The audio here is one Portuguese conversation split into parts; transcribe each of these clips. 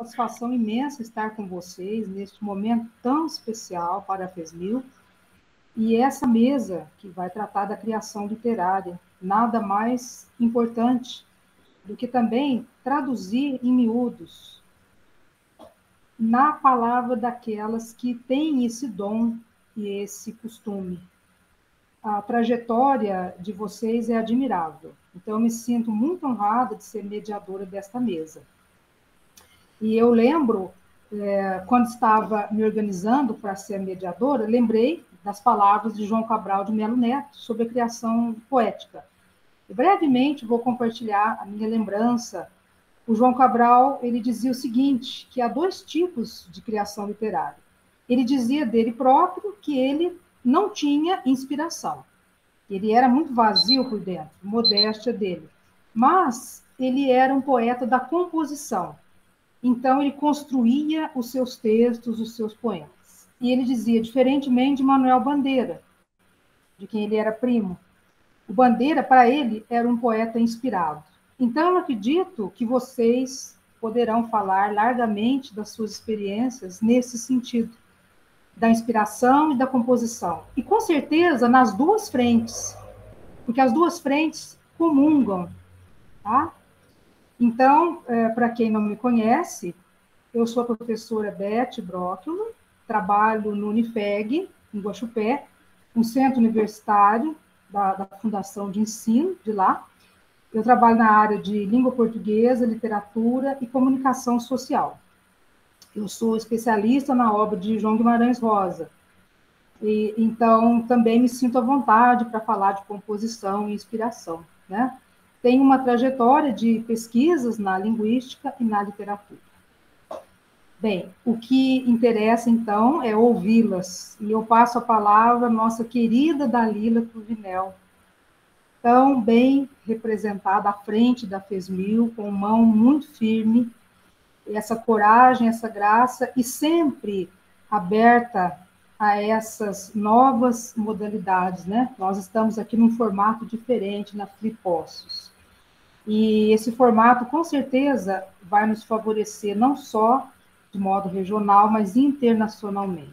satisfação imensa estar com vocês neste momento tão especial para a FESMIL. E essa mesa que vai tratar da criação literária, nada mais importante do que também traduzir em miúdos na palavra daquelas que têm esse dom e esse costume. A trajetória de vocês é admirável. Então, eu me sinto muito honrada de ser mediadora desta mesa. E eu lembro, quando estava me organizando para ser mediadora, lembrei das palavras de João Cabral de Melo Neto sobre a criação poética. E brevemente vou compartilhar a minha lembrança. O João Cabral, ele dizia o seguinte, que há dois tipos de criação literária. Ele dizia dele próprio que ele não tinha inspiração. Ele era muito vazio por dentro, modéstia dele. Mas ele era um poeta da composição. Então, ele construía os seus textos, os seus poemas. E ele dizia, diferentemente de Manuel Bandeira, de quem ele era primo, o Bandeira, para ele, era um poeta inspirado. Então, eu acredito que vocês poderão falar largamente das suas experiências nesse sentido, da inspiração e da composição. E, com certeza, nas duas frentes, porque as duas frentes comungam, tá? Então, para quem não me conhece, eu sou a professora Beth Brockman, trabalho no Unifeg, em Guaxupé, um centro universitário da Fundação de Ensino de lá. Eu trabalho na área de língua portuguesa, literatura e comunicação social. Eu sou especialista na obra de João Guimarães Rosa. E, então, também me sinto à vontade para falar de composição e inspiração, né? Tenho uma trajetória de pesquisas na linguística e na literatura. Bem, o que interessa, então, é ouvi-las. E eu passo a palavra à nossa querida Dalila Cruvinel, tão bem representada à frente da FESMIL, com mão muito firme, essa coragem, essa graça, e sempre aberta a essas novas modalidades, né? Nós estamos aqui num formato diferente na Flipossos. E esse formato, com certeza, vai nos favorecer não só de modo regional, mas internacionalmente.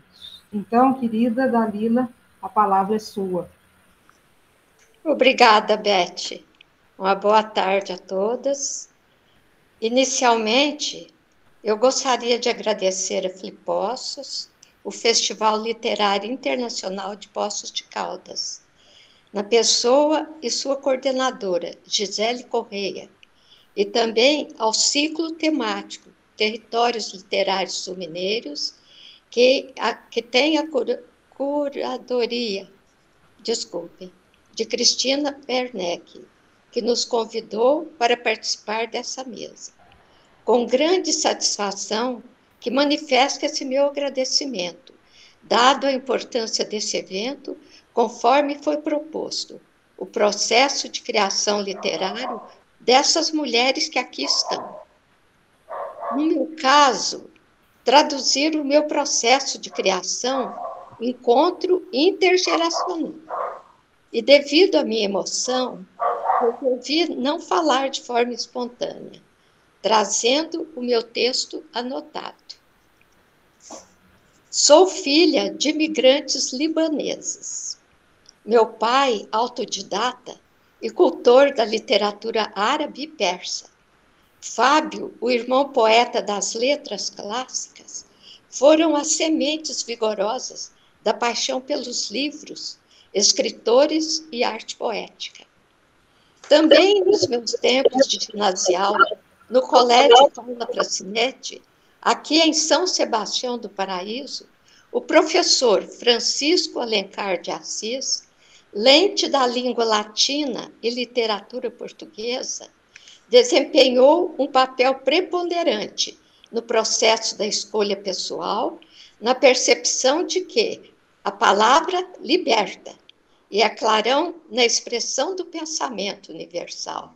Então, querida Dalila, a palavra é sua. Obrigada, Beth. Uma boa tarde a todas. Inicialmente, eu gostaria de agradecer a Flipossos, o Festival Literário Internacional de Poços de Caldas, na pessoa e sua coordenadora, Gisele Correia, e também ao ciclo temático Territórios Literários Sul-Mineiros, que tem a curadoria, de Cristina Werneck, que nos convidou para participar dessa mesa. Com grande satisfação, que manifesto esse meu agradecimento, dado a importância desse evento, conforme foi proposto, o processo de criação literário dessas mulheres que aqui estão. No meu caso, traduzir o meu processo de criação, encontro intergeracional. E devido à minha emoção, resolvi não falar de forma espontânea, trazendo o meu texto anotado. Sou filha de imigrantes libaneses. Meu pai, autodidata e cultor da literatura árabe e persa. Fábio, o irmão poeta das letras clássicas, foram as sementes vigorosas da paixão pelos livros, escritores e arte poética. Também nos meus tempos de ginasial, no Colégio Paula Pracinetti, aqui em São Sebastião do Paraíso, o professor Francisco Alencar de Assis, lente da língua latina e literatura portuguesa, desempenhou um papel preponderante no processo da escolha pessoal, na percepção de que a palavra liberta e é clarão na expressão do pensamento universal.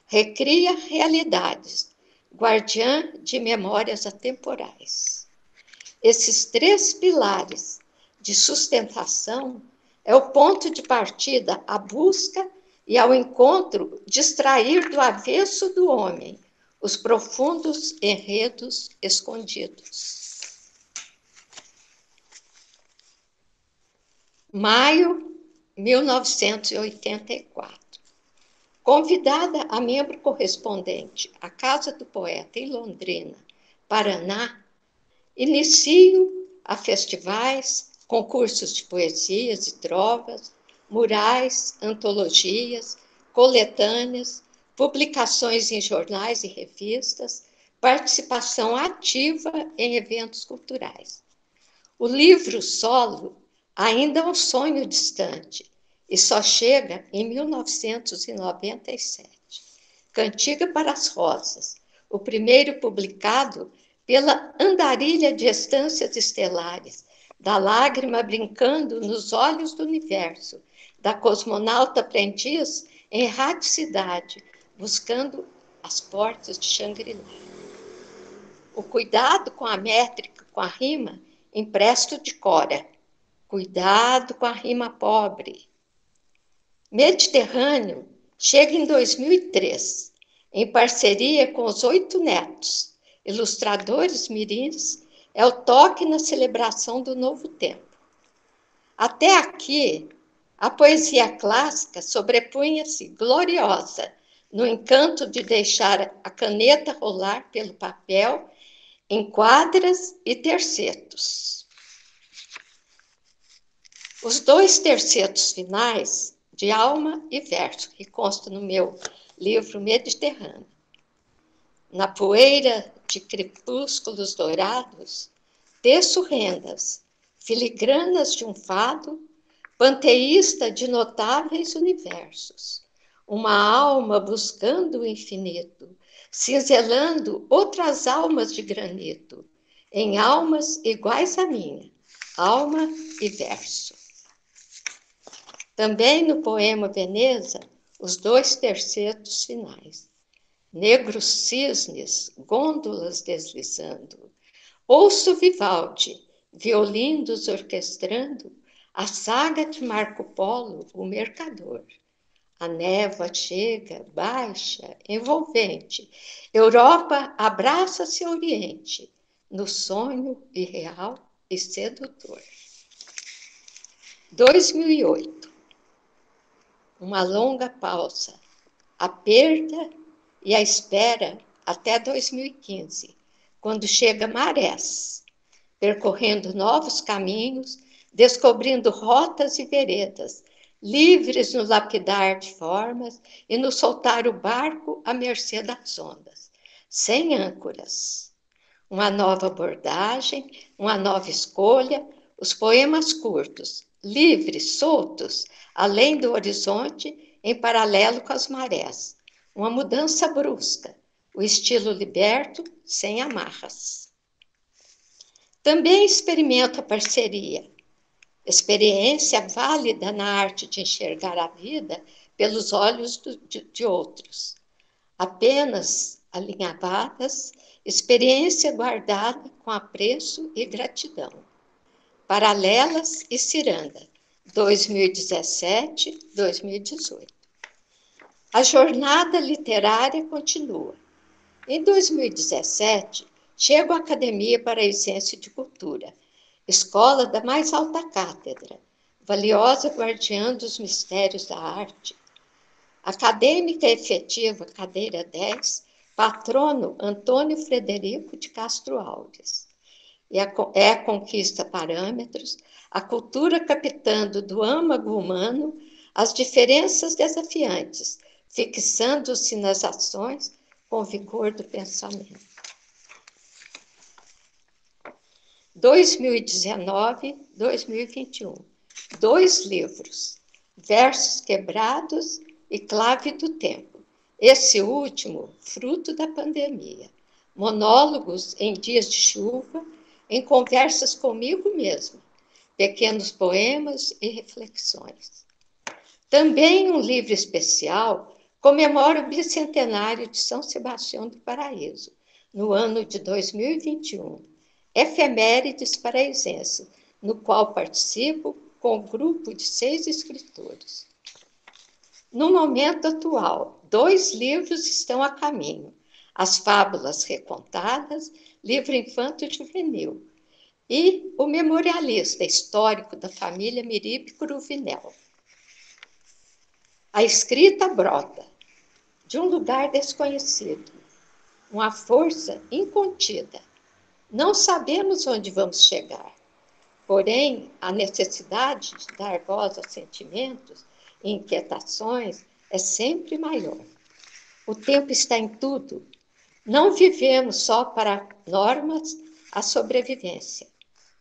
Recria realidades, guardiã de memórias atemporais. Esses três pilares de sustentação é o ponto de partida à busca e ao encontro de extrair do avesso do homem os profundos enredos escondidos. Maio 1984. Convidada a membro correspondente à Casa do Poeta em Londrina, Paraná, inicio a festivais, concursos de poesias e trovas, murais, antologias, coletâneas, publicações em jornais e revistas, participação ativa em eventos culturais. O livro solo ainda é um sonho distante e só chega em 1997. Cantiga para as Rosas, o primeiro publicado pela Andarilha de Estâncias Estelares, da lágrima brincando nos olhos do universo, da cosmonauta aprendiz em radicidade, buscando as portas de Xangri-Lá. O cuidado com a métrica, com a rima, empresto de Cora. Cuidado com a rima pobre. Mediterrâneo chega em 2003, em parceria com os 8 netos, ilustradores mirins, é o toque na celebração do novo tempo. Até aqui, a poesia clássica sobrepunha-se gloriosa no encanto de deixar a caneta rolar pelo papel em quadras e tercetos. Os 2 tercetos finais, de alma e verso, que constam no meu livro Mediterrâneo. Na poeira de crepúsculos dourados, teço rendas, filigranas de um fado, panteísta de notáveis universos. Uma alma buscando o infinito, cinzelando outras almas de granito, em almas iguais à minha, alma e verso. Também no poema Veneza, os 2 tercetos finais. Negros cisnes, gôndolas deslizando. Ouço Vivaldi, violindos orquestrando a saga de Marco Polo, o mercador. A névoa chega, baixa, envolvente. Europa abraça-se Oriente, no sonho irreal e sedutor. 2008. Uma longa pausa, a perda e a espera até 2015, quando chega Marés, percorrendo novos caminhos, descobrindo rotas e veredas, livres no lapidar de formas e no soltar o barco à mercê das ondas, sem âncoras. Uma nova abordagem, uma nova escolha, os poemas curtos, livres, soltos, além do horizonte, em paralelo com as marés. Uma mudança brusca, o estilo liberto, sem amarras. Também experimento a parceria, experiência válida na arte de enxergar a vida pelos olhos de outros. Apenas alinhavadas, experiência guardada com apreço e gratidão. Paralelas e Ciranda, 2017-2018. A jornada literária continua. Em 2017, chego à Academia Paraisense de Cultura, escola da mais alta cátedra, valiosa guardiã dos mistérios da arte. Acadêmica efetiva, cadeira 10, patrono Antônio Frederico de Castro Alves. É a conquista parâmetros, a cultura captando do âmago humano as diferenças desafiantes, fixando-se nas ações com vigor do pensamento. 2019-2021. 2 livros, Versos Quebrados e Clave do Tempo. Esse último, fruto da pandemia. Monólogos em dias de chuva, em conversas comigo mesma, pequenos poemas e reflexões. Também um livro especial comemora o bicentenário de São Sebastião do Paraíso, no ano de 2021, Efemérides Paraisense, no qual participo com um grupo de 6 escritores. No momento atual, 2 livros estão a caminho. As Fábulas Recontadas, livro infanto-juvenil, e O Memorialista Histórico da Família Miribe Cruvinel. A escrita brota de um lugar desconhecido, uma força incontida. Não sabemos onde vamos chegar, porém, a necessidade de dar voz aos sentimentos e inquietações é sempre maior. O tempo está em tudo. Não vivemos só para normas a sobrevivência.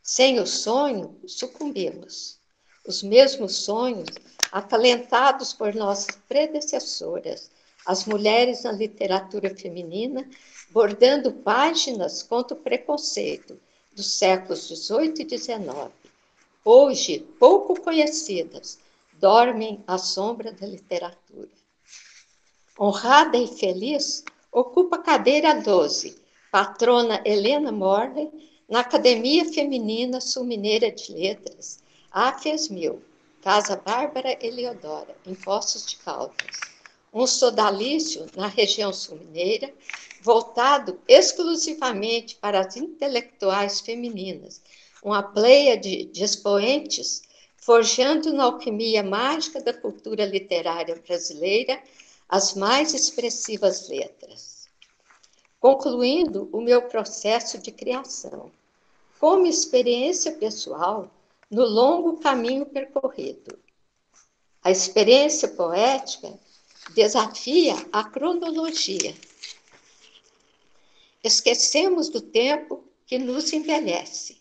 Sem o sonho, sucumbimos. Os mesmos sonhos, acalentados por nossas predecessoras, as mulheres na literatura feminina, bordando páginas contra o preconceito dos séculos XVIII e XIX, hoje pouco conhecidas, dormem à sombra da literatura. Honrada e feliz, ocupa a cadeira 12, patrona Helena Morley, na Academia Feminina Sul-Mineira de Letras, AFES-1000, Casa Bárbara Eleodora, em Poços de Caldas. Um sodalício na região sul-mineira, voltado exclusivamente para as intelectuais femininas, uma pleia de expoentes, forjando na alquimia mágica da cultura literária brasileira as mais expressivas letras. Concluindo o meu processo de criação, como experiência pessoal, no longo caminho percorrido. A experiência poética desafia a cronologia. Esquecemos do tempo que nos envelhece,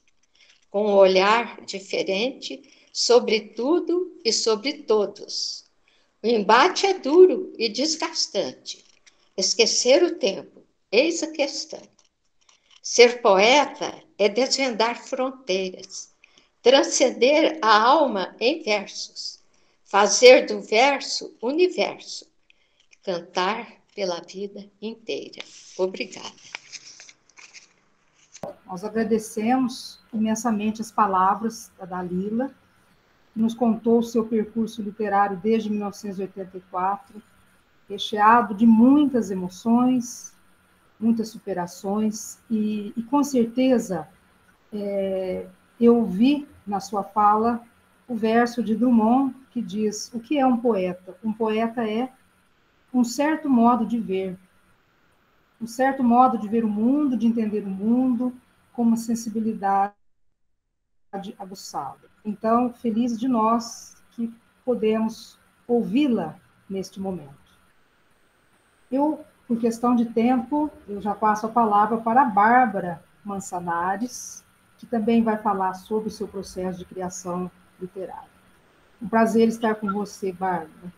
com um olhar diferente sobre tudo e sobre todos. O embate é duro e desgastante. Esquecer o tempo, eis a questão. Ser poeta é desvendar fronteiras, transcender a alma em versos, fazer do verso universo, cantar pela vida inteira. Obrigada. Nós agradecemos imensamente as palavras da Dalila, que nos contou o seu percurso literário desde 1984, recheado de muitas emoções, muitas superações, e com certeza eu vi na sua fala o verso de Drummond, que diz: o que é um poeta? Um poeta é um certo modo de ver o mundo, de entender o mundo, com uma sensibilidade aguçada. Então, feliz de nós que podemos ouvi-la neste momento. Eu, por questão de tempo, eu já passo a palavra para a Bárbara Mançanares, que também vai falar sobre o seu processo de criação literária. Um prazer estar com você, Bárbara.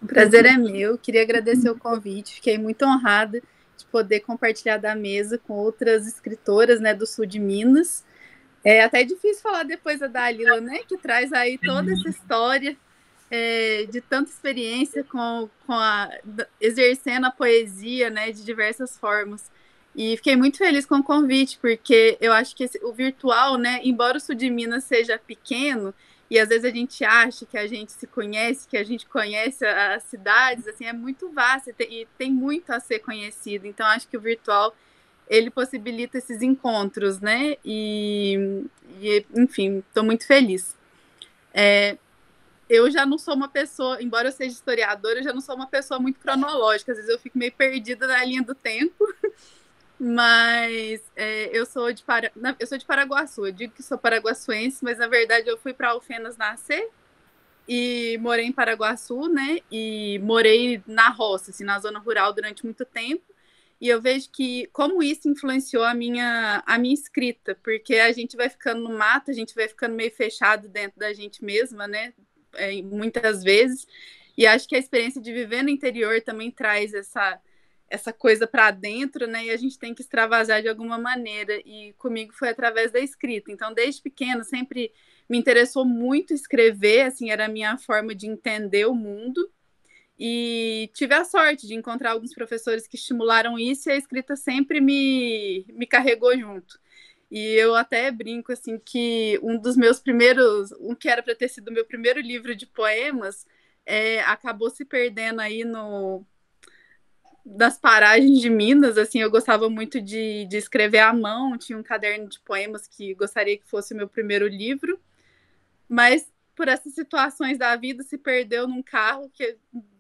O prazer é meu, queria agradecer o convite, fiquei muito honrada de poder compartilhar da mesa com outras escritoras, né, do sul de Minas. É até difícil falar depois da Dalila, né, que traz aí toda essa história de tanta experiência exercendo a poesia, né, de diversas formas. E fiquei muito feliz com o convite, porque eu acho que o virtual, né, embora o sul de Minas seja pequeno, e às vezes a gente acha que a gente se conhece, que a gente conhece as cidades, assim, é muito vasto e tem muito a ser conhecido. Então, acho que o virtual, ele possibilita esses encontros, né? Enfim, estou muito feliz. Eu já não sou uma pessoa, embora eu seja historiadora, eu já não sou uma pessoa muito cronológica. Às vezes eu fico meio perdida na linha do tempo. Mas eu sou de Paraguaçu. Eu digo que sou paraguaçuense, mas na verdade eu fui para Alfenas nascer e morei em Paraguaçu, né? E morei na roça, assim, na zona rural durante muito tempo. E eu vejo que como isso influenciou a minha escrita, porque a gente vai ficando no mato, a gente vai ficando meio fechado dentro da gente mesma, né? Muitas vezes. E acho que a experiência de viver no interior também traz essa coisa para dentro, né? E a gente tem que extravasar de alguma maneira. E comigo foi através da escrita. Então, desde pequeno, sempre me interessou muito escrever, assim, era a minha forma de entender o mundo. E tive a sorte de encontrar alguns professores que estimularam isso e a escrita sempre me carregou junto. E eu até brinco, assim, que um dos meus primeiros, um que era para ter sido o meu primeiro livro de poemas, acabou se perdendo aí das paragens de Minas, assim, eu gostava muito de escrever à mão, tinha um caderno de poemas que gostaria que fosse o meu primeiro livro, mas por essas situações da vida se perdeu num carro,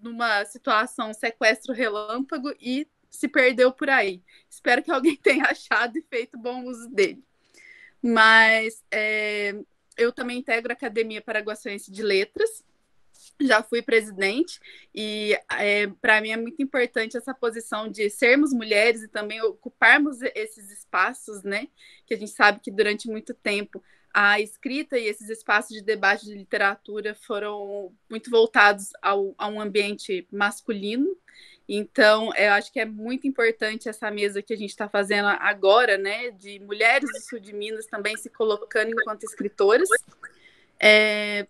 numa situação sequestro relâmpago, e se perdeu por aí. Espero que alguém tenha achado e feito bom uso dele. Mas eu também integro a Academia Paraguaçuense de Letras, já fui presidente, e para mim é muito importante essa posição de sermos mulheres e também ocuparmos esses espaços, né? Que a gente sabe que durante muito tempo a escrita e esses espaços de debate de literatura foram muito voltados a um ambiente masculino. Então, eu acho que é muito importante essa mesa que a gente está fazendo agora, né? De mulheres do sul de Minas também se colocando enquanto escritoras.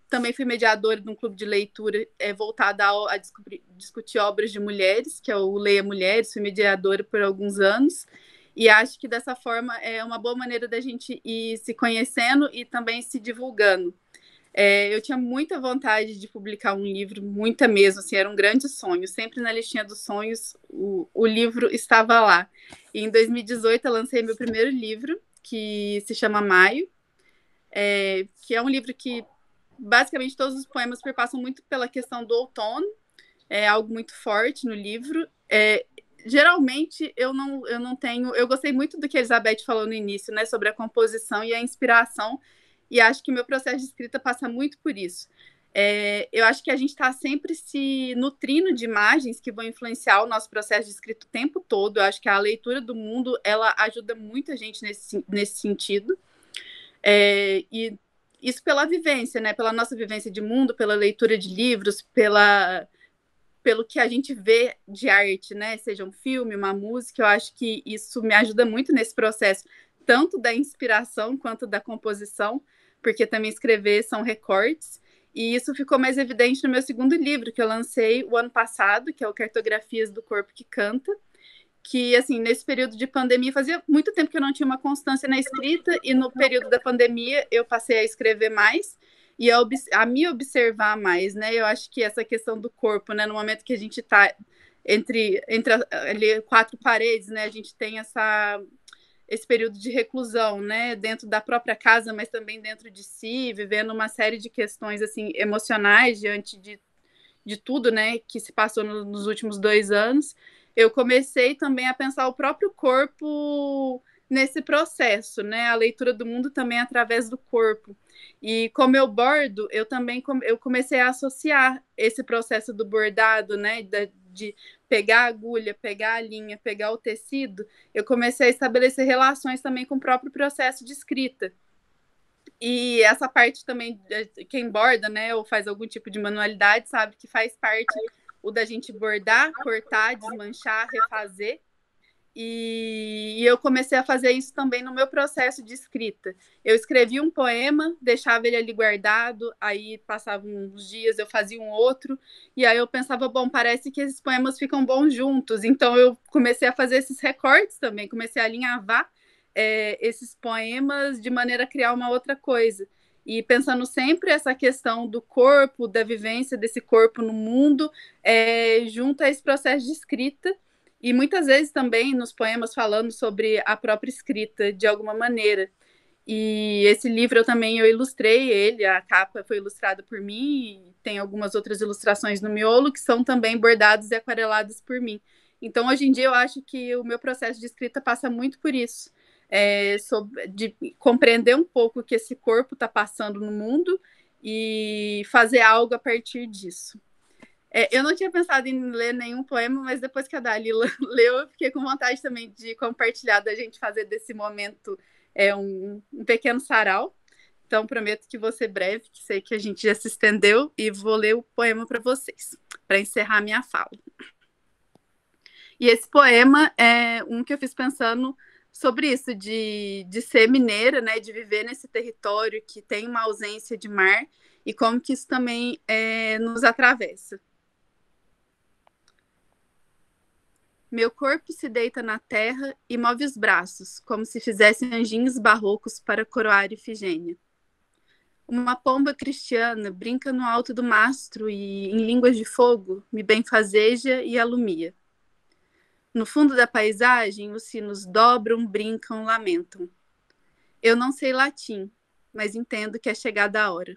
Também fui mediadora de um clube de leitura voltado a discutir obras de mulheres, que é o Leia Mulheres, fui mediadora por alguns anos, e acho que dessa forma é uma boa maneira da gente ir se conhecendo e também se divulgando. Eu tinha muita vontade de publicar um livro, muita mesmo, assim, era um grande sonho, sempre na listinha dos sonhos o livro estava lá. E em 2018 eu lancei meu primeiro livro, que se chama Maio, que é um livro que basicamente todos os poemas perpassam muito pela questão do outono, é algo muito forte no livro. Geralmente eu não tenho. Eu gostei muito do que a Elizabeth falou no início, né, sobre a composição e a inspiração, e acho que o meu processo de escrita passa muito por isso. Eu acho que a gente está sempre se nutrindo de imagens que vão influenciar o nosso processo de escrita o tempo todo. Eu acho que a leitura do mundo ela ajuda muito a gente nesse sentido. E isso pela vivência, né? Pela nossa vivência de mundo, pela leitura de livros, pelo que a gente vê de arte, né? Seja um filme, uma música, eu acho que isso me ajuda muito nesse processo, tanto da inspiração quanto da composição, porque também escrever são recortes, e isso ficou mais evidente no meu segundo livro, que eu lancei o ano passado, que é o Cartografias do Corpo que Canta, que, assim, nesse período de pandemia, fazia muito tempo que eu não tinha uma constância na escrita, e no período da pandemia eu passei a escrever mais e a me observar mais, né? Eu acho que essa questão do corpo, né? No momento que a gente está entre ali, quatro paredes, né? A gente tem esse período de reclusão, né? Dentro da própria casa, mas também dentro de si, vivendo uma série de questões, assim, emocionais diante de tudo, né? Que se passou nos últimos 2 anos. Eu comecei também a pensar o próprio corpo nesse processo, né? A leitura do mundo também através do corpo. E como eu bordo, eu também eu comecei a associar esse processo do bordado, né? De pegar a agulha, pegar a linha, pegar o tecido. Eu comecei a estabelecer relações também com o próprio processo de escrita. E essa parte também, quem borda, né, ou faz algum tipo de manualidade, sabe que faz parte o da gente bordar, cortar, desmanchar, refazer. E eu comecei a fazer isso também no meu processo de escrita. Eu escrevia um poema, deixava ele ali guardado, aí passavam uns dias, eu fazia um outro, e aí eu pensava, bom, parece que esses poemas ficam bons juntos. Então eu comecei a fazer esses recortes também, comecei a alinhavar esses poemas de maneira a criar uma outra coisa. E pensando sempre essa questão do corpo, da vivência desse corpo no mundo, junto a esse processo de escrita, e muitas vezes também nos poemas falando sobre a própria escrita, de alguma maneira. E esse livro eu ilustrei ele, a capa foi ilustrada por mim, e tem algumas outras ilustrações no miolo que são também bordadas e aquareladas por mim. Então, hoje em dia, eu acho que o meu processo de escrita passa muito por isso, de compreender um pouco o que esse corpo está passando no mundo e fazer algo a partir disso. Eu não tinha pensado em ler nenhum poema, mas depois que a Dalila leu, eu fiquei com vontade também de compartilhar, da gente fazer desse momento um pequeno sarau. Então, prometo que vou ser breve, que sei que a gente já se estendeu, e vou ler o poema para vocês, para encerrar minha fala. E esse poema é um que eu fiz pensando sobre isso, de ser mineira, né, de viver nesse território que tem uma ausência de mar, e como que isso também nos atravessa. Meu corpo se deita na terra e move os braços, como se fizessem anjinhos barrocos para coroar Ifigênia. Uma pomba cristiana brinca no alto do mastro e, em línguas de fogo, me benfazeja e alumia. No fundo da paisagem, os sinos dobram, brincam, lamentam. Eu não sei latim, mas entendo que é chegada a hora.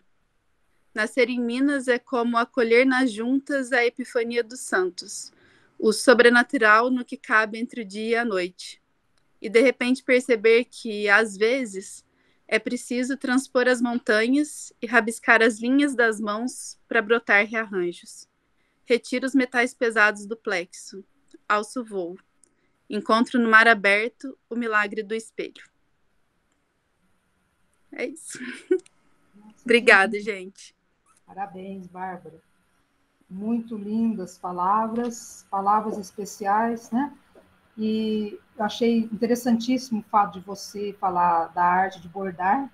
Nascer em Minas é como acolher nas juntas a epifania dos santos, o sobrenatural no que cabe entre o dia e a noite. E de repente perceber que, às vezes, é preciso transpor as montanhas e rabiscar as linhas das mãos para brotar rearranjos. Retiro os metais pesados do plexo. Alço voo. Encontro no mar aberto o milagre do espelho. É isso. Obrigada, gente. Parabéns, Bárbara. Muito lindas palavras, palavras especiais, né? E eu achei interessantíssimo o fato de você falar da arte de bordar,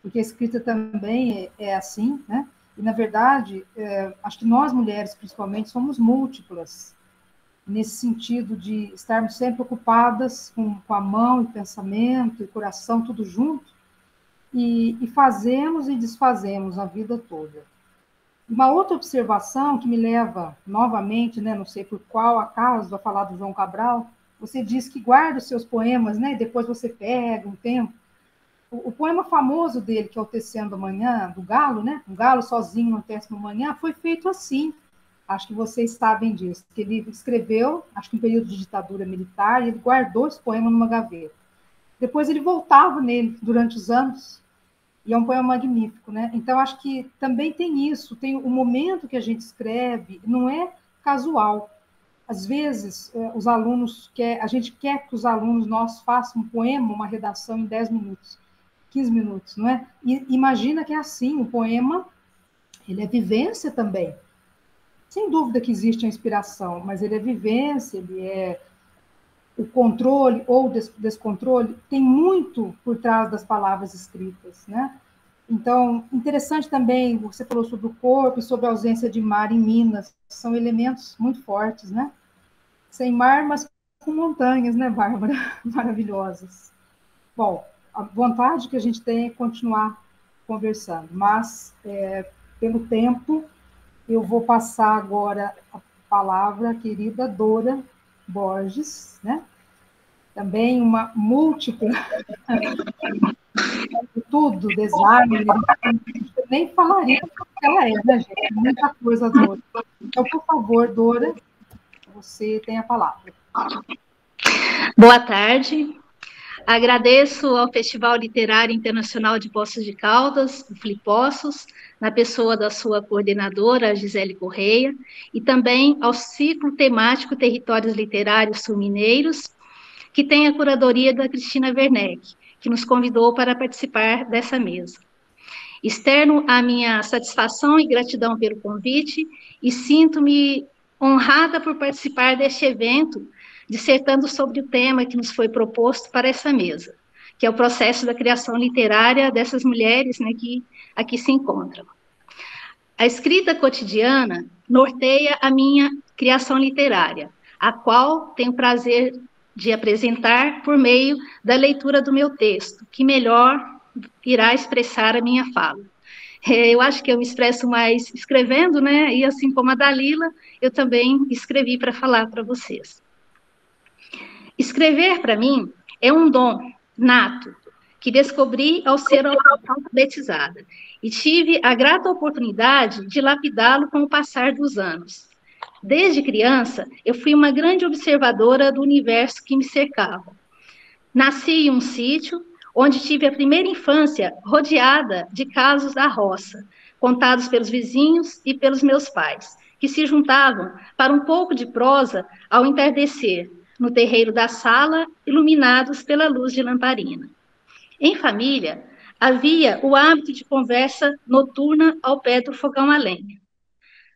porque a escrita também é assim, né? E, na verdade, acho que nós, mulheres, principalmente, somos múltiplas, nesse sentido de estarmos sempre ocupadas com a mão e pensamento e coração, tudo junto, e fazemos e desfazemos a vida toda. Uma outra observação que me leva novamente, né, não sei por qual acaso, a falar do João Cabral, você diz que guarda os seus poemas, né, e depois você pega um tempo. O poema famoso dele, que é o Tecendo Amanhã, do Galo, né, um galo sozinho no Tecendo Amanhã, foi feito assim. Acho que vocês sabem disso. Que ele escreveu, acho que em período de ditadura militar, e ele guardou esse poema numa gaveta. Depois ele voltava nele durante os anos, e é um poema magnífico, né? Então, acho que também tem isso, tem o momento que a gente escreve, não é casual. Às vezes, os alunos a gente quer que os alunos nossos façam um poema, uma redação em 10 minutos, 15 minutos, não é? E imagina que é assim, o poema, ele é vivência também. Sem dúvida que existe a inspiração, mas ele é vivência, ele é o controle ou descontrole, tem muito por trás das palavras escritas, né? Então, interessante também, você falou sobre o corpo e sobre a ausência de mar em Minas, são elementos muito fortes, né? Sem mar, mas com montanhas, né, Bárbara? Maravilhosas. Bom, a vontade que a gente tem é continuar conversando, mas, pelo tempo, eu vou passar agora a palavra à querida Dora Borges, né? Também uma múltipla, tudo, designer, nem falaria o que ela é, né, gente? Muita coisa, Dora. Então, por favor, Dora, você tem a palavra. Boa tarde. Agradeço ao Festival Literário Internacional de Poços de Caldas, o Flipossos, na pessoa da sua coordenadora, Gisele Correia, e também ao ciclo temático Territórios Literários Sul-Mineiros, que tem a curadoria da Cristina Werneck, que nos convidou para participar dessa mesa. Externo a minha satisfação e gratidão pelo convite e sinto-me honrada por participar deste evento, dissertando sobre o tema que nos foi proposto para essa mesa, que é o processo da criação literária dessas mulheres, né, que aqui se encontram. A escrita cotidiana norteia a minha criação literária, a qual tenho prazer de apresentar por meio da leitura do meu texto, que melhor irá expressar a minha fala. Eu acho que eu me expresso mais escrevendo, né? E assim como a Dalila, eu também escrevi para falar para vocês. Escrever, para mim, é um dom nato, que descobri ao ser alfabetizada, e tive a grata oportunidade de lapidá-lo com o passar dos anos. Desde criança, eu fui uma grande observadora do universo que me cercava. Nasci em um sítio, onde tive a primeira infância rodeada de casos da roça, contados pelos vizinhos e pelos meus pais, que se juntavam para um pouco de prosa ao entardecer, no terreiro da sala, iluminados pela luz de lamparina. Em família, havia o hábito de conversa noturna ao pé do fogão a lenha.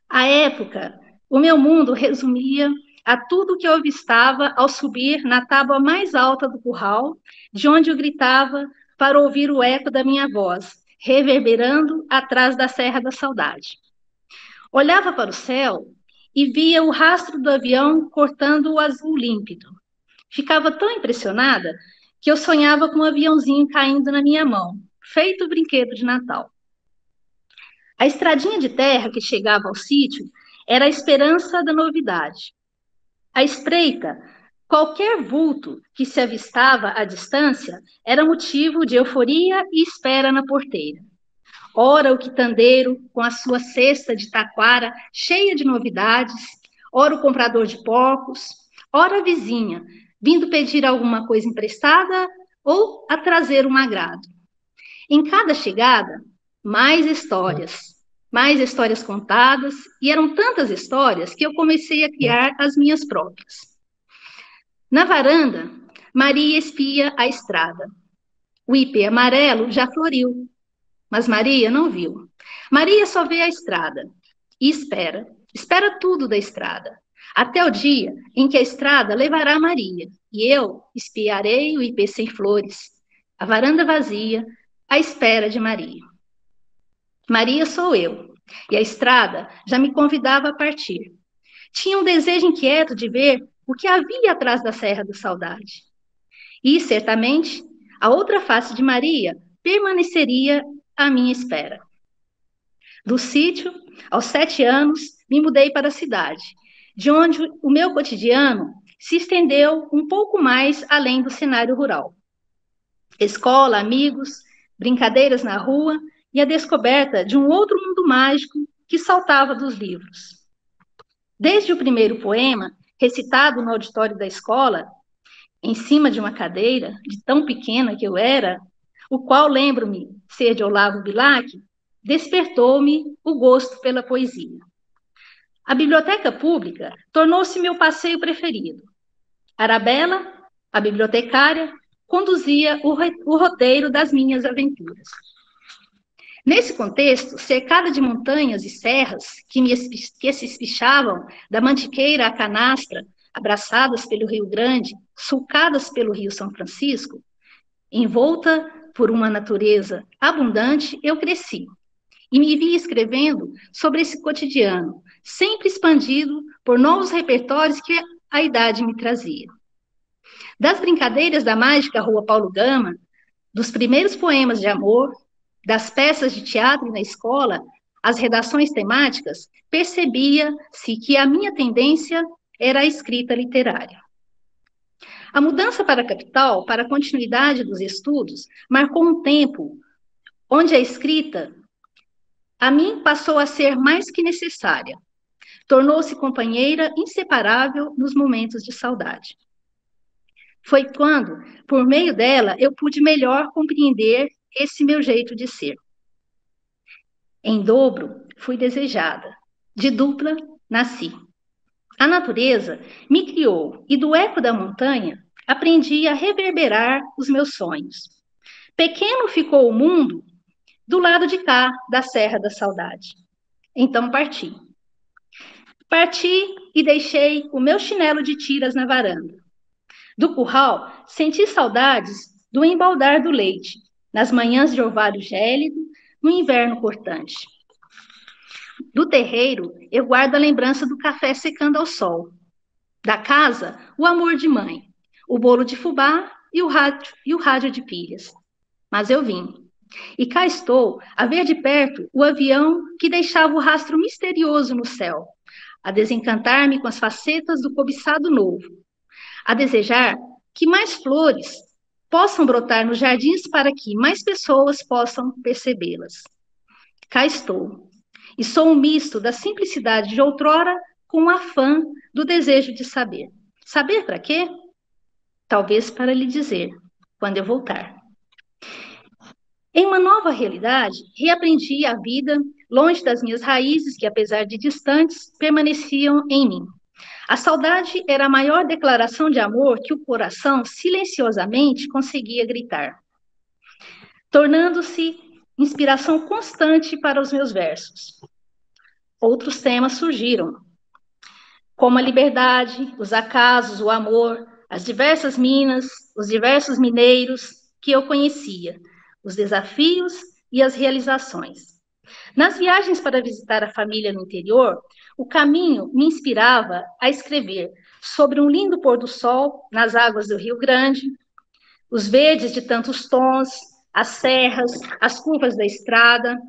À época, o meu mundo resumia a tudo que eu avistava ao subir na tábua mais alta do curral, de onde eu gritava para ouvir o eco da minha voz, reverberando atrás da Serra da Saudade. Olhava para o céu e via o rastro do avião cortando o azul límpido. Ficava tão impressionada que eu sonhava com um aviãozinho caindo na minha mão, feito brinquedo de Natal. A estradinha de terra que chegava ao sítio era a esperança da novidade. À espreita, Qualquer vulto que se avistava à distância era motivo de euforia e espera na porteira. Ora o quitandeiro, com a sua cesta de taquara cheia de novidades, ora o comprador de porcos, ora a vizinha, vindo pedir alguma coisa emprestada ou a trazer um agrado. Em cada chegada, mais histórias contadas, e eram tantas histórias que eu comecei a criar as minhas próprias. Na varanda, Maria espia a estrada. O ipê amarelo já floriu, mas Maria não viu. Maria só vê a estrada e espera tudo da estrada, até o dia em que a estrada levará Maria, e eu espiarei o ipê sem flores, a varanda vazia, à espera de Maria. Maria sou eu, e a estrada já me convidava a partir. Tinha um desejo inquieto de ver o que havia atrás da Serra da Saudade. E, certamente, a outra face de Maria permaneceria à minha espera. Do sítio, aos 7 anos, me mudei para a cidade, de onde o meu cotidiano se estendeu um pouco mais além do cenário rural. Escola, amigos, brincadeiras na rua e a descoberta de um outro mundo mágico que saltava dos livros. Desde o primeiro poema, recitado no auditório da escola, em cima de uma cadeira, de tão pequena que eu era, o qual lembro-me ser de Olavo Bilac, despertou-me o gosto pela poesia. A biblioteca pública tornou-se meu passeio preferido. Arabella, a bibliotecária, conduzia o roteiro das minhas aventuras. Nesse contexto, cercada de montanhas e serras que se espichavam da Mantiqueira à Canastra, abraçadas pelo Rio Grande, sulcadas pelo Rio São Francisco, envolta por uma natureza abundante, eu cresci e me vi escrevendo sobre esse cotidiano, sempre expandido por novos repertórios que a idade me trazia. Das brincadeiras da mágica Rua Paulo Gama, dos primeiros poemas de amor, das peças de teatro na escola, as redações temáticas, percebia-se que a minha tendência era a escrita literária. A mudança para a capital, para a continuidade dos estudos, marcou um tempo onde a escrita, a mim, passou a ser mais que necessária. Tornou-se companheira inseparável nos momentos de saudade. Foi quando, por meio dela, eu pude melhor compreender esse meu jeito de ser. Em dobro, fui desejada. De dupla, nasci. A natureza me criou e do eco da montanha aprendi a reverberar os meus sonhos. Pequeno ficou o mundo do lado de cá da Serra da Saudade. Então parti. Parti e deixei o meu chinelo de tiras na varanda. Do curral, senti saudades do embaldar do leite, nas manhãs de orvalho gélido, no inverno cortante. Do terreiro, eu guardo a lembrança do café secando ao sol. Da casa, o amor de mãe, o bolo de fubá e o rádio de pilhas. Mas eu vim. E cá estou, a ver de perto o avião que deixava o rastro misterioso no céu, a desencantar-me com as facetas do cobiçado novo, a desejar que mais flores possam brotar nos jardins para que mais pessoas possam percebê-las. Cá estou, e sou um misto da simplicidade de outrora com o afã do desejo de saber. Saber para quê? Talvez para lhe dizer, quando eu voltar. Em uma nova realidade, reaprendi a vida longe das minhas raízes que, apesar de distantes, permaneciam em mim. A saudade era a maior declaração de amor que o coração silenciosamente conseguia gritar, tornando-se inspiração constante para os meus versos. Outros temas surgiram, como a liberdade, os acasos, o amor, as diversas minas, os diversos mineiros que eu conhecia, os desafios e as realizações. Nas viagens para visitar a família no interior, o caminho me inspirava a escrever sobre um lindo pôr do sol nas águas do Rio Grande, os verdes de tantos tons, as serras, as curvas da estrada,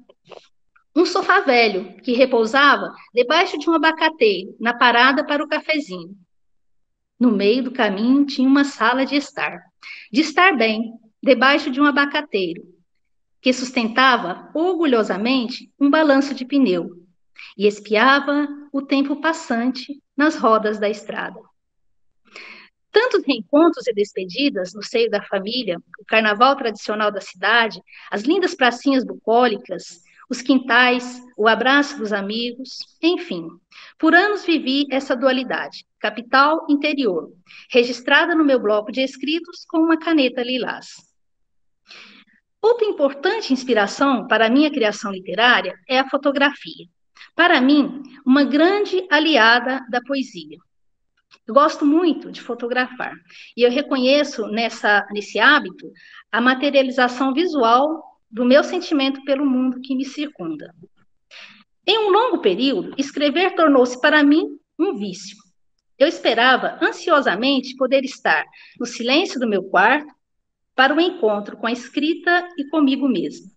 um sofá velho que repousava debaixo de um abacateiro na parada para o cafezinho. No meio do caminho tinha uma sala de estar bem, debaixo de um abacateiro, que sustentava orgulhosamente um balanço de pneu e espiava o tempo passante nas rodas da estrada. Tantos reencontros e despedidas no seio da família, o carnaval tradicional da cidade, as lindas pracinhas bucólicas, os quintais, o abraço dos amigos, enfim. Por anos vivi essa dualidade, capital-interior, registrada no meu bloco de escritos com uma caneta lilás. Outra importante inspiração para a minha criação literária é a fotografia. Para mim, uma grande aliada da poesia. Eu gosto muito de fotografar e eu reconheço nesse hábito a materialização visual do meu sentimento pelo mundo que me circunda. Em um longo período, escrever tornou-se para mim um vício. Eu esperava ansiosamente poder estar no silêncio do meu quarto para o encontro com a escrita e comigo mesma.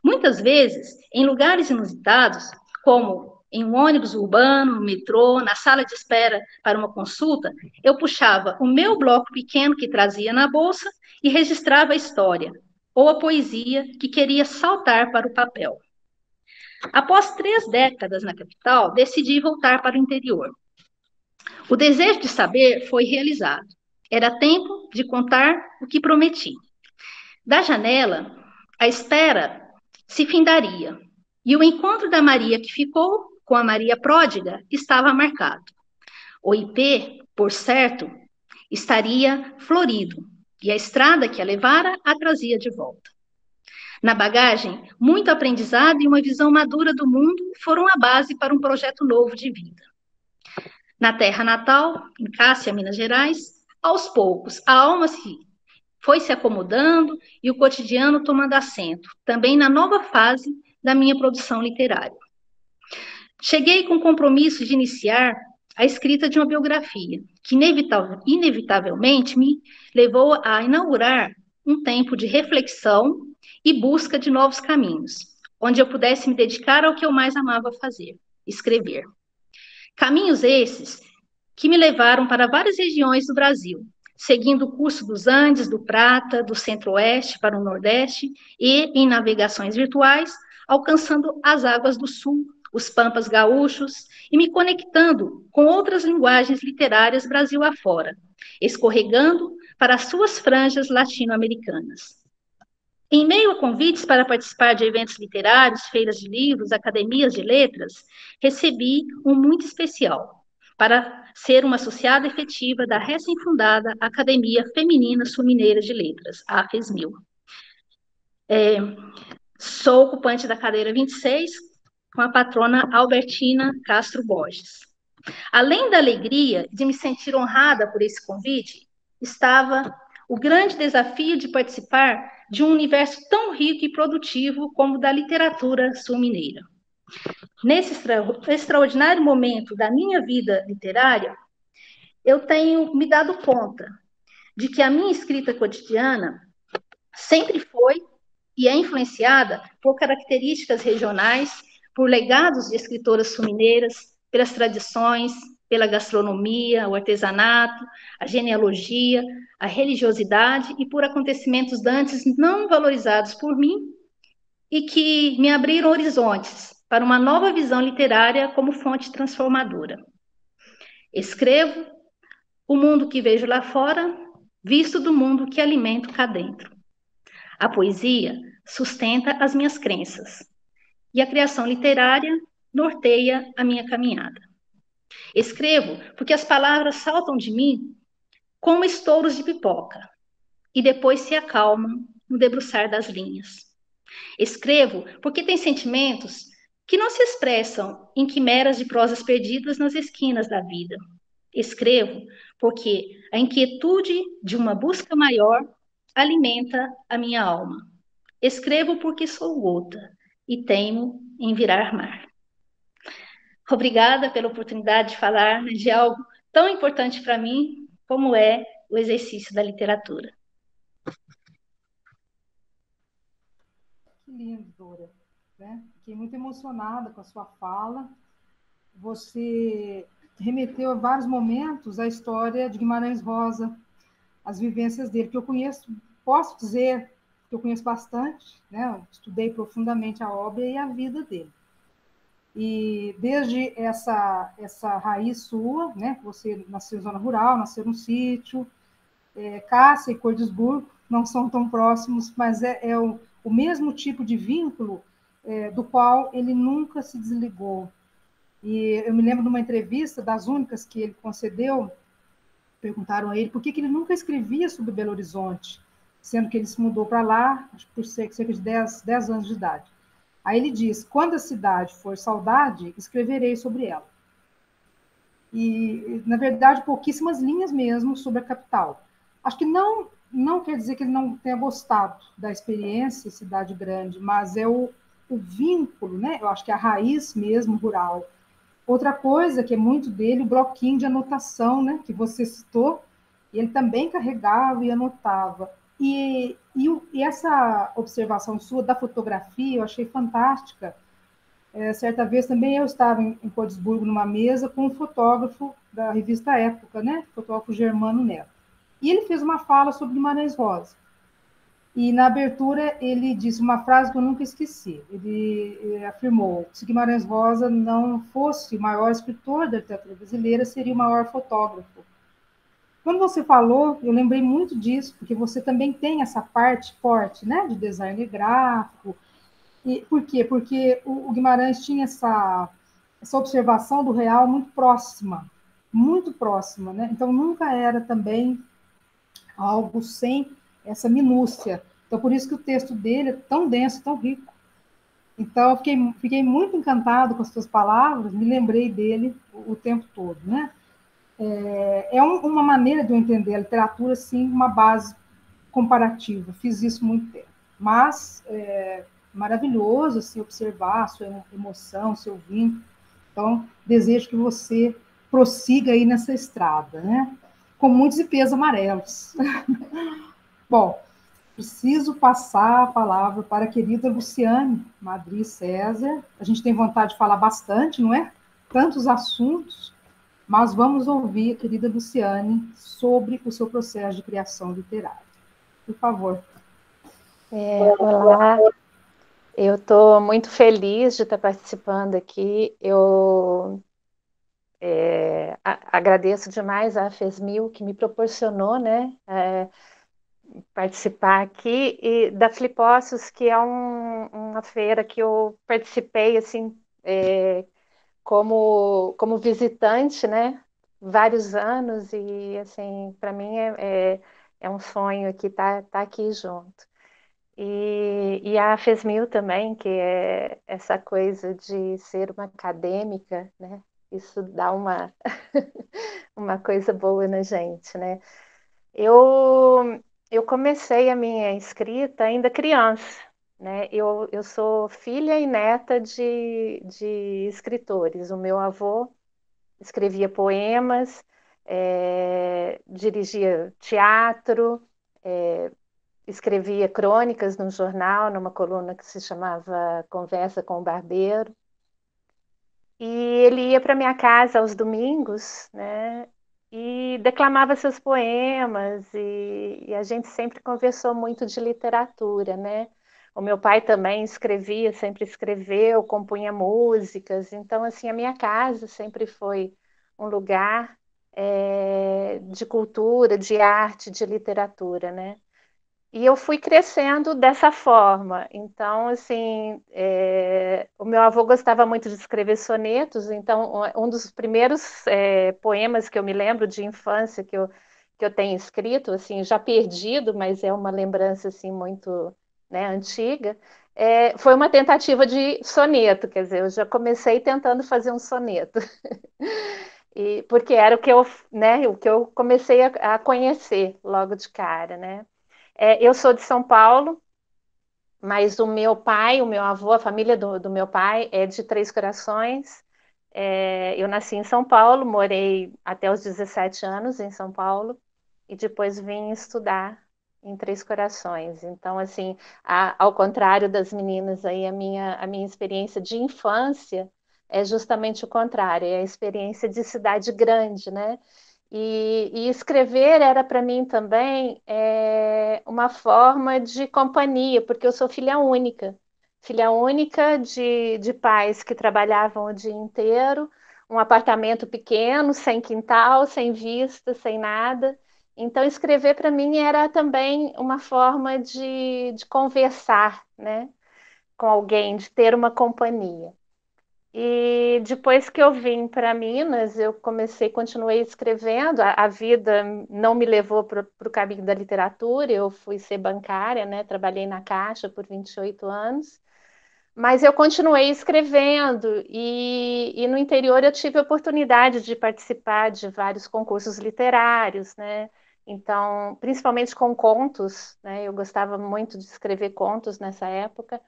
Muitas vezes, em lugares inusitados, como em um ônibus urbano, no metrô, na sala de espera para uma consulta, eu puxava o meu bloco pequeno que trazia na bolsa e registrava a história ou a poesia que queria saltar para o papel. Após 3 décadas na capital, decidi voltar para o interior. O desejo de saber foi realizado. Era tempo de contar o que prometi. Da janela, a espera se findaria, e o encontro da Maria que ficou com a Maria pródiga estava marcado. O ipê, por certo, estaria florido, e a estrada que a levara a trazia de volta. Na bagagem, muito aprendizado e uma visão madura do mundo foram a base para um projeto novo de vida. Na terra natal, em Cássia, Minas Gerais, aos poucos, a alma foi se acomodando e o cotidiano tomando assento, também na nova fase da minha produção literária. Cheguei com o compromisso de iniciar a escrita de uma biografia, que inevitavelmente me levou a inaugurar um tempo de reflexão e busca de novos caminhos, onde eu pudesse me dedicar ao que eu mais amava fazer, escrever. Caminhos esses que me levaram para várias regiões do Brasil, seguindo o curso dos Andes, do Prata, do Centro-Oeste para o Nordeste e, em navegações virtuais, alcançando as águas do Sul, os Pampas gaúchos, e me conectando com outras linguagens literárias Brasil afora, escorregando para as suas franjas latino-americanas. Em meio a convites para participar de eventos literários, feiras de livros, academias de letras, recebi um muito especial, para ser uma associada efetiva da recém-fundada Academia Feminina Sul-Mineira de Letras, a AFESMIL. Sou ocupante da cadeira 26, com a patrona Albertina Castro Borges. Além da alegria de me sentir honrada por esse convite, estava o grande desafio de participar de um universo tão rico e produtivo como o da literatura sul-mineira. Nesse extraordinário momento da minha vida literária, eu tenho me dado conta de que a minha escrita cotidiana sempre foi e é influenciada por características regionais, por legados de escritoras sul-mineiras, pelas tradições, pela gastronomia, o artesanato, a genealogia, a religiosidade e por acontecimentos dantes não valorizados por mim e que me abriram horizontes para uma nova visão literária como fonte transformadora. Escrevo o mundo que vejo lá fora, visto do mundo que alimento cá dentro. A poesia sustenta as minhas crenças e a criação literária norteia a minha caminhada. Escrevo porque as palavras saltam de mim como estouros de pipoca e depois se acalmam no debruçar das linhas. Escrevo porque tem sentimentos que não se expressam em quimeras de prosas perdidas nas esquinas da vida. Escrevo porque a inquietude de uma busca maior alimenta a minha alma. Escrevo porque sou gota e teimo em virar mar. Obrigada pela oportunidade de falar de algo tão importante para mim como é o exercício da literatura. Que lindo, Dora. Né? Fiquei muito emocionada com a sua fala. Você remeteu a vários momentos a história de Guimarães Rosa, as vivências dele, que eu conheço, posso dizer que eu conheço bastante, né? Eu estudei profundamente a obra e a vida dele. E desde essa raiz sua, né? Você nasceu em zona rural, nasceu num sítio, Cássia e Cordisburgo não são tão próximos, mas é o mesmo tipo de vínculo do qual ele nunca se desligou. E eu me lembro de uma entrevista, das únicas que ele concedeu, perguntaram a ele por que ele nunca escrevia sobre Belo Horizonte, sendo que ele se mudou para lá acho que por cerca de 10 anos de idade. Aí ele diz, quando a cidade for saudade, escreverei sobre ela. E, na verdade, pouquíssimas linhas mesmo sobre a capital. Acho que não quer dizer que ele não tenha gostado da experiência cidade grande, mas é o vínculo, né? Eu acho que é a raiz mesmo rural. Outra coisa que é muito dele, o bloquinho de anotação, né? Que você citou, ele também carregava e anotava. E essa observação sua da fotografia eu achei fantástica. Certa vez também eu estava em Cordisburgo numa mesa com um fotógrafo da revista Época, né? Fotógrafo Germano Neto. E ele fez uma fala sobre Guimarães Rosa. E na abertura ele disse uma frase que eu nunca esqueci. Ele afirmou que se Guimarães Rosa não fosse o maior escritor da literatura brasileira, seria o maior fotógrafo. Quando você falou, eu lembrei muito disso, porque você também tem essa parte forte, né, de design gráfico. E por quê? Porque o Guimarães tinha essa observação do real muito próxima, né? Então nunca era também algo sem essa minúcia. Então por isso que o texto dele é tão denso, tão rico. Então eu fiquei muito encantado com as suas palavras, me lembrei dele o tempo todo, né? Uma maneira de eu entender a literatura, sim, uma base comparativa. Fiz isso muito tempo. Mas maravilhoso assim, observar a sua emoção, seu vínculo. Então, desejo que você prossiga aí nessa estrada, né? Com muitos ipês amarelos. Bom, preciso passar a palavra para a querida Luciane Madri César. A gente tem vontade de falar bastante, não é? Tantos assuntos, mas vamos ouvir a querida Luciane sobre o seu processo de criação literária. Por favor. Olá, eu estou muito feliz de estar participando aqui. Eu agradeço demais a FESMIL que me proporcionou, né, participar aqui, e da Flipócios, que é uma feira que eu participei assim, como visitante, né, vários anos, e assim, para mim é um sonho aqui tá aqui junto. E a FESMIL também, que é essa coisa de ser uma acadêmica, né? Isso dá uma coisa boa na gente, né? Eu comecei a minha escrita ainda criança, né? Eu sou filha e neta de escritores. O meu avô escrevia poemas, dirigia teatro, escrevia crônicas no jornal, numa coluna que se chamava Conversa com o Barbeiro. E ele ia para minha casa aos domingos, né? E declamava seus poemas, e a gente sempre conversou muito de literatura, né? O meu pai também escrevia, sempre escreveu, compunha músicas. Então, assim, a minha casa sempre foi um lugar de cultura, de arte, de literatura, né? E eu fui crescendo dessa forma. Então, assim, o meu avô gostava muito de escrever sonetos. Então, um dos primeiros poemas que eu me lembro de infância que eu tenho escrito, assim, já perdido, mas é uma lembrança assim muito, né, antiga, foi uma tentativa de soneto. Quer dizer, eu já comecei tentando fazer um soneto. Porque era o que eu comecei a conhecer logo de cara, né? Eu sou de São Paulo, mas o meu pai, o meu avô, a família do meu pai é de Três Corações. Eu nasci em São Paulo, morei até os 17 anos em São Paulo e depois vim estudar em Três Corações. Então, assim, ao contrário das meninas aí, a minha experiência de infância é justamente o contrário, é a experiência de cidade grande, né? E escrever era para mim também uma forma de companhia, porque eu sou filha única de pais que trabalhavam o dia inteiro, um apartamento pequeno, sem quintal, sem vista, sem nada. Então, escrever para mim era também uma forma de conversar, né, com alguém, de ter uma companhia. E depois que eu vim para Minas, eu continuei escrevendo. A vida não me levou para o caminho da literatura, eu fui ser bancária, né? Trabalhei na Caixa por 28 anos, mas eu continuei escrevendo. E no interior eu tive a oportunidade de participar de vários concursos literários, né? Então, principalmente com contos, né? Eu gostava muito de escrever contos nessa época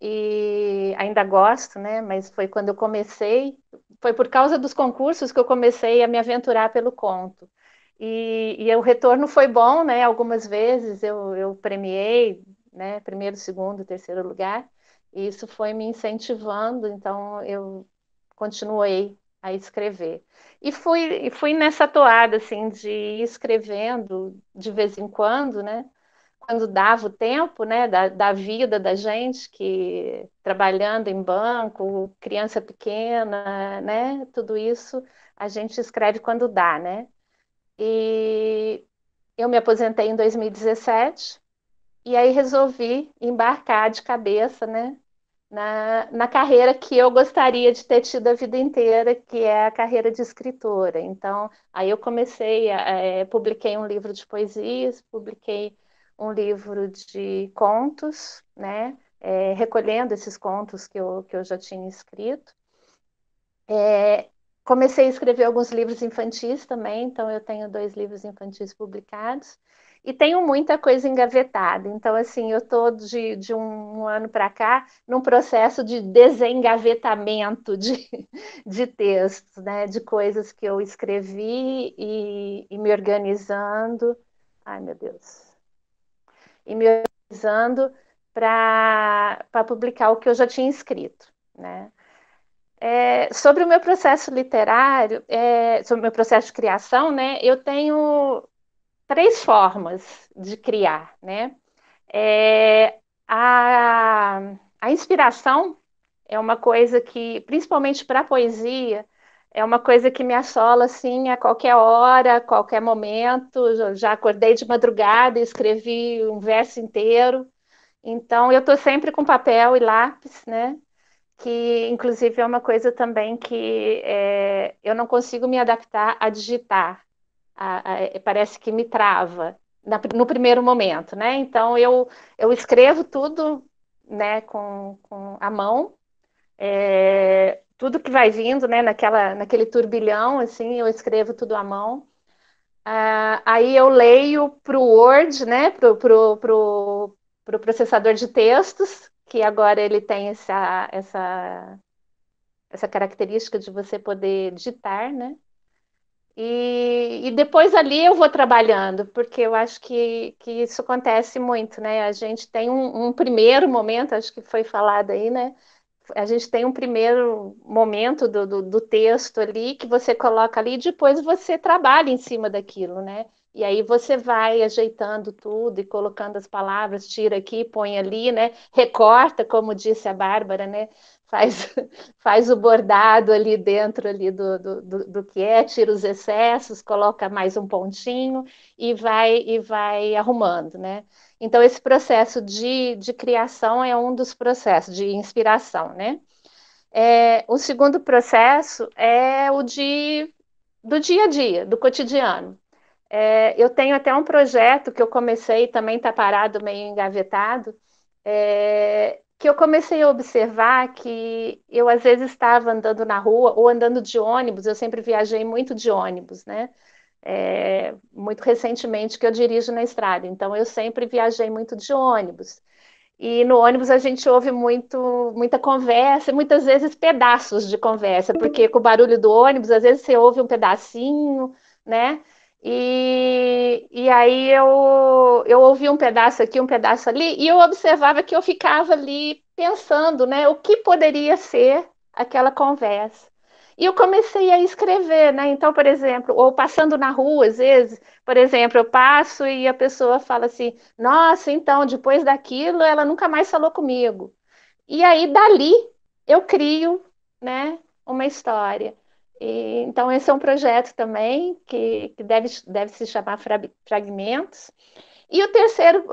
e ainda gosto, né? Mas foi quando eu comecei, foi por causa dos concursos que eu comecei a me aventurar pelo conto. E o retorno foi bom, né? Algumas vezes eu premiei, né? Primeiro, segundo, terceiro lugar. E isso foi me incentivando, então eu continuei a escrever. E fui nessa toada, assim, de ir escrevendo de vez em quando, né? Quando dava o tempo, né, da vida da gente, que trabalhando em banco, criança pequena, né, tudo isso a gente escreve quando dá, né? E eu me aposentei em 2017 e aí resolvi embarcar de cabeça, né, na carreira que eu gostaria de ter tido a vida inteira, que é a carreira de escritora. Então, aí eu publiquei um livro de poesias, publiquei um livro de contos, né? Recolhendo esses contos que eu já tinha escrito. Comecei a escrever alguns livros infantis também, então eu tenho 2 livros infantis publicados. E tenho muita coisa engavetada. Então, assim, eu estou de um ano para cá num processo de desengavetamento de textos, né? De coisas que eu escrevi e me organizando. Ai, meu Deus. E me organizando para publicar o que eu já tinha escrito, né? Sobre o meu processo literário, sobre o meu processo de criação, né? Eu tenho 3 formas de criar, né? É, a inspiração é uma coisa que, principalmente para a poesia, é uma coisa que me assola assim a qualquer hora, a qualquer momento. Já acordei de madrugada e escrevi um verso inteiro. Então, eu estou sempre com papel e lápis, né? Que, inclusive, é uma coisa também que eu não consigo me adaptar a digitar. Parece que me trava no primeiro momento, né? Então eu escrevo tudo, né, com a mão, tudo que vai vindo, né, naquele turbilhão, assim, eu escrevo tudo à mão. Aí eu leio para o Word, né, pro processador de textos, que agora ele tem essa característica de você poder digitar, né? E depois ali eu vou trabalhando, porque eu acho que isso acontece muito, né? A gente tem um primeiro momento, acho que foi falado aí, né? A gente tem um primeiro momento do texto ali que você coloca ali e depois você trabalha em cima daquilo, né? E aí você vai ajeitando tudo e colocando as palavras, tira aqui, põe ali, né? Recorta, como disse a Bárbara, né? Faz, faz o bordado ali dentro ali do que tira os excessos, coloca mais um pontinho e vai arrumando, né? Então, esse processo de criação é um dos processos de inspiração, né? O segundo processo é do dia a dia, do cotidiano. Eu tenho até um projeto que eu comecei, também está parado, meio engavetado, que eu comecei a observar que eu, às vezes, estava andando na rua ou andando de ônibus, eu sempre viajei muito de ônibus, né? Muito recentemente que eu dirijo na estrada, então eu sempre viajei muito de ônibus. E no ônibus a gente ouve muita conversa, muitas vezes pedaços de conversa, porque com o barulho do ônibus, às vezes você ouve um pedacinho, né? E aí eu ouvi um pedaço aqui, um pedaço ali, e eu observava que eu ficava ali pensando, né? O que poderia ser aquela conversa. E eu comecei a escrever, né? Então, por exemplo, ou passando na rua, às vezes, por exemplo, eu passo e a pessoa fala assim: nossa, então, depois daquilo, ela nunca mais falou comigo. E aí, dali, eu crio, né, uma história. Então, esse é um projeto também que deve se chamar Fragmentos. E o terceiro,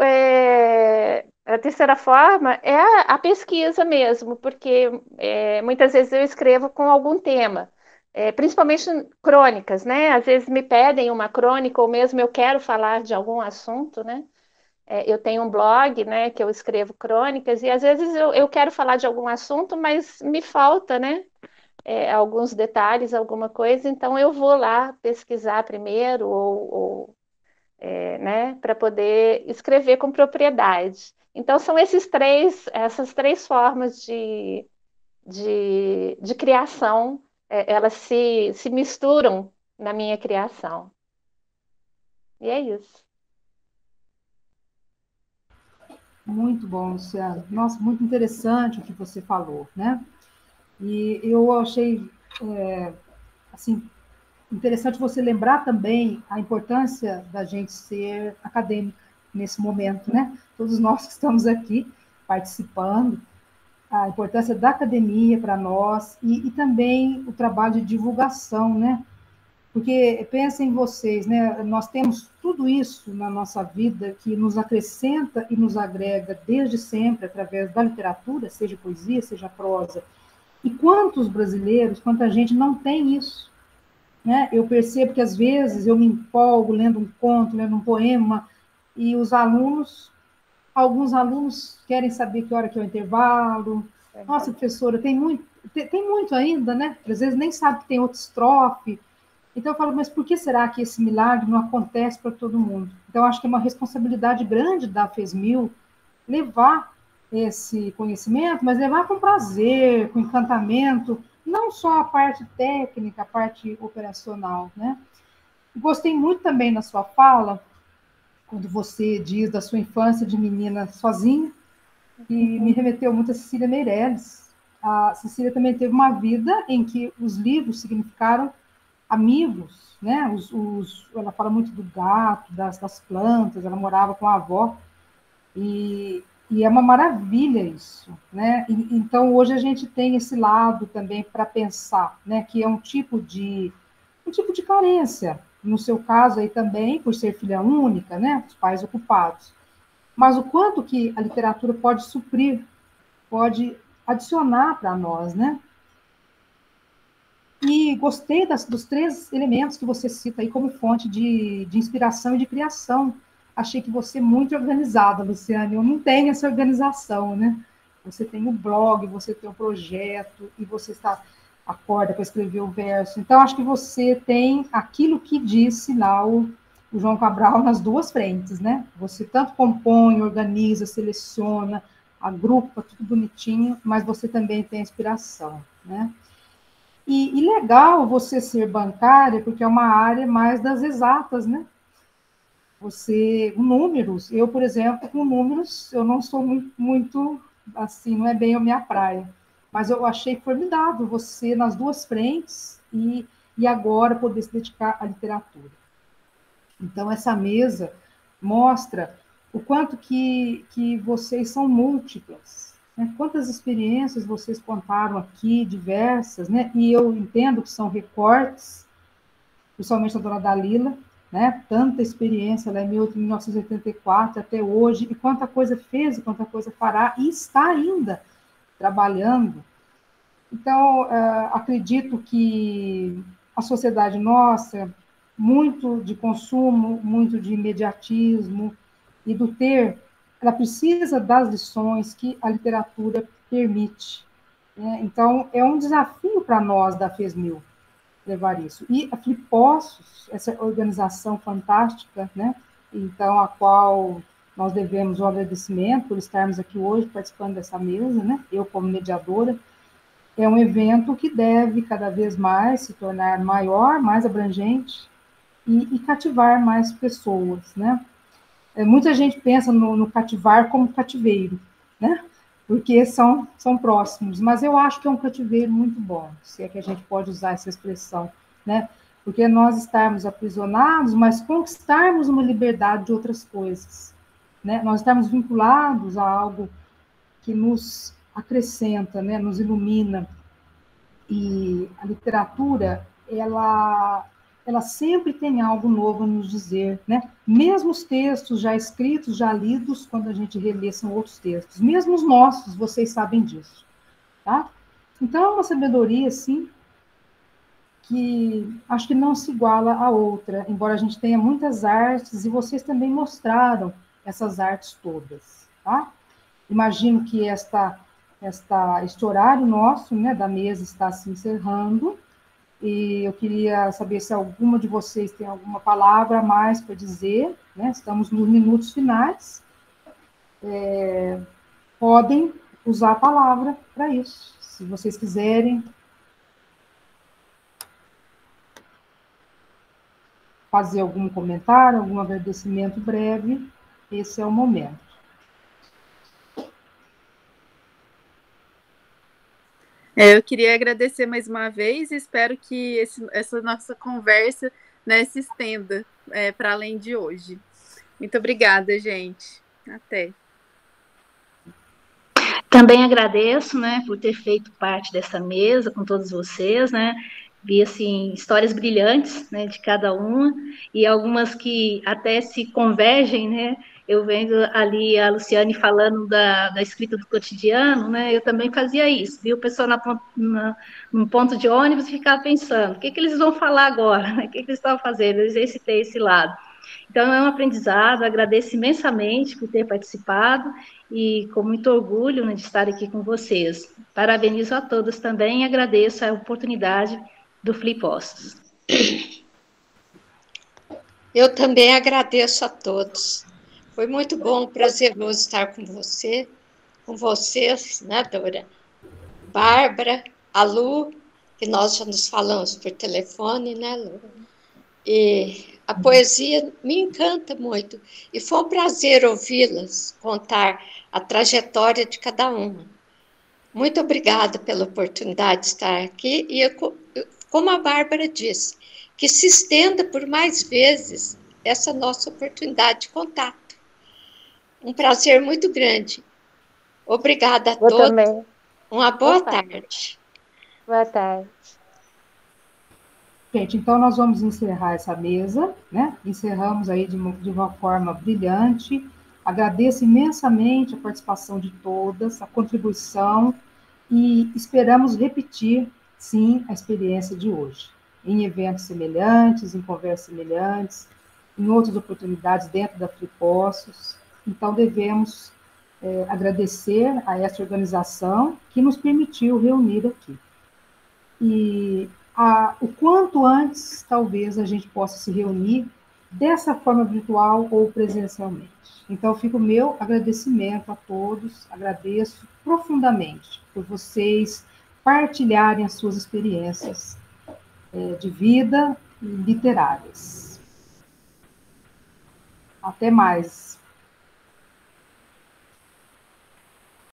a terceira forma é a pesquisa mesmo, porque muitas vezes eu escrevo com algum tema, principalmente crônicas, né? Às vezes me pedem uma crônica, ou mesmo eu quero falar de algum assunto, né? Eu tenho um blog, né, que eu escrevo crônicas, e às vezes eu quero falar de algum assunto, mas me falta, né? Alguns detalhes, alguma coisa, então eu vou lá pesquisar primeiro, né, para poder escrever com propriedade. Então, são essas três formas de criação, elas se misturam na minha criação. E é isso. Muito bom, Luciano. Nossa, muito interessante o que você falou, né? E eu achei, assim, interessante você lembrar também a importância da gente ser acadêmica nesse momento, né? Todos nós que estamos aqui participando, a importância da academia para nós e também o trabalho de divulgação, né? Porque pensem vocês, né? Nós temos tudo isso na nossa vida que nos acrescenta e nos agrega desde sempre através da literatura, seja poesia, seja prosa. E quantos brasileiros, quanta gente não tem isso, né? Eu percebo que às vezes eu me empolgo lendo um conto, lendo um poema, e alguns alunos querem saber que hora que é o intervalo. Nossa, professora, tem muito ainda, né? Às vezes nem sabe que tem outra estrofe. Então eu falo, mas por que será que esse milagre não acontece para todo mundo? Então acho que é uma responsabilidade grande da FESMIL levar esse conhecimento, mas levar com prazer, com encantamento, não só a parte técnica, a parte operacional, né? Gostei muito também na sua fala, quando você diz da sua infância de menina sozinha, e me remeteu muito a Cecília Meirelles. A Cecília também teve uma vida em que os livros significaram amigos, né? Ela fala muito do gato, das plantas, ela morava com a avó, e é uma maravilha isso, né? Então, hoje a gente tem esse lado também para pensar, né? Que é um tipo de carência. No seu caso aí também, por ser filha única, né? Os pais ocupados. Mas o quanto que a literatura pode suprir, pode adicionar para nós, né? E gostei dos três elementos que você cita aí como fonte de inspiração e de criação. Achei que você é muito organizada, Luciane. Eu não tenho essa organização, né? Você tem o blog, você tem o projeto, e você acorda para escrever o verso. Então, acho que você tem aquilo que disse lá o João Cabral nas duas frentes, né? Você tanto compõe, organiza, seleciona, agrupa, tudo bonitinho, mas você também tem a inspiração, né? E legal você ser bancária, porque é uma área mais das exatas, né? Números, eu, por exemplo, com números, eu não sou muito assim, não é bem a minha praia. Mas eu achei formidável você nas duas frentes e agora poder se dedicar à literatura. Então, essa mesa mostra o quanto que vocês são múltiplas, né? Quantas experiências vocês contaram aqui, diversas, né? E eu entendo que são recortes, principalmente a dona Dalila, né? Tanta experiência, ela é 1984 até hoje, e quanta coisa fez, e quanta coisa fará, e está ainda trabalhando. Então, acredito que a sociedade nossa, muito de consumo, muito de imediatismo, e do ter, ela precisa das lições que a literatura permite, né? Então, é um desafio para nós da FESMIL levar isso. E a Flipossos, essa organização fantástica, né? Então, a qual nós devemos um agradecimento por estarmos aqui hoje participando dessa mesa, né? Eu como mediadora, é um evento que deve cada vez mais se tornar maior, mais abrangente e cativar mais pessoas, né? Muita gente pensa no cativar como cativeiro, né? porque são próximos, mas eu acho que é um cativeiro muito bom, se é que a gente pode usar essa expressão, né? Porque nós estarmos aprisionados, mas conquistarmos uma liberdade de outras coisas, né? Nós estamos vinculados a algo que nos acrescenta, né? Nos ilumina, e a literatura, ela sempre tem algo novo a nos dizer, né? Mesmo os textos já escritos, já lidos, quando a gente relê, são outros textos. Mesmo os nossos, vocês sabem disso, tá? Então, é uma sabedoria, assim, que acho que não se iguala a outra, embora a gente tenha muitas artes, e vocês também mostraram essas artes todas, tá? Imagino que este horário nosso, né, da mesa está se encerrando, e eu queria saber se alguma de vocês tem alguma palavra a mais para dizer, né? Estamos nos minutos finais. Podem usar a palavra para isso, se vocês quiserem fazer algum comentário, algum agradecimento breve, esse é o momento. Eu queria agradecer mais uma vez e espero que essa nossa conversa, né, se estenda para além de hoje. Muito obrigada, gente. Até. Também agradeço, né, por ter feito parte dessa mesa com todos vocês, né? Vi, assim, histórias brilhantes, né, de cada uma, e algumas que até se convergem, né? Eu vendo ali a Luciane falando da escrita do cotidiano, né? Eu também fazia isso, viu? O pessoal num ponto de ônibus e ficava pensando, o que eles vão falar agora? Né? O que eles estão fazendo? Eu exercitei esse lado. Então, é um aprendizado, agradeço imensamente por ter participado e com muito orgulho, né, de estar aqui com vocês. Parabenizo a todos também e agradeço a oportunidade do Flipostos. Eu também agradeço a todos. Foi muito bom, prazeroso estar com vocês, né, Dora? Bárbara, a Lu, que nós já nos falamos por telefone, né, Lu? E a poesia me encanta muito. E foi um prazer ouvi-las contar a trajetória de cada uma. Muito obrigada pela oportunidade de estar aqui. E, como a Bárbara disse, que se estenda por mais vezes essa nossa oportunidade de contato. Um prazer muito grande. Obrigada a todos. Também. Uma boa tarde. Boa tarde. Gente, então nós vamos encerrar essa mesa, né? Encerramos aí de uma forma brilhante. Agradeço imensamente a participação de todas, a contribuição, e esperamos repetir, sim, a experiência de hoje, em eventos semelhantes, em conversas semelhantes, em outras oportunidades dentro da Flipostos. Então, devemos agradecer a essa organização que nos permitiu reunir aqui. E o quanto antes, talvez, a gente possa se reunir dessa forma virtual ou presencialmente. Então, fica o meu agradecimento a todos, agradeço profundamente por vocês partilharem as suas experiências de vida e literárias. Até mais.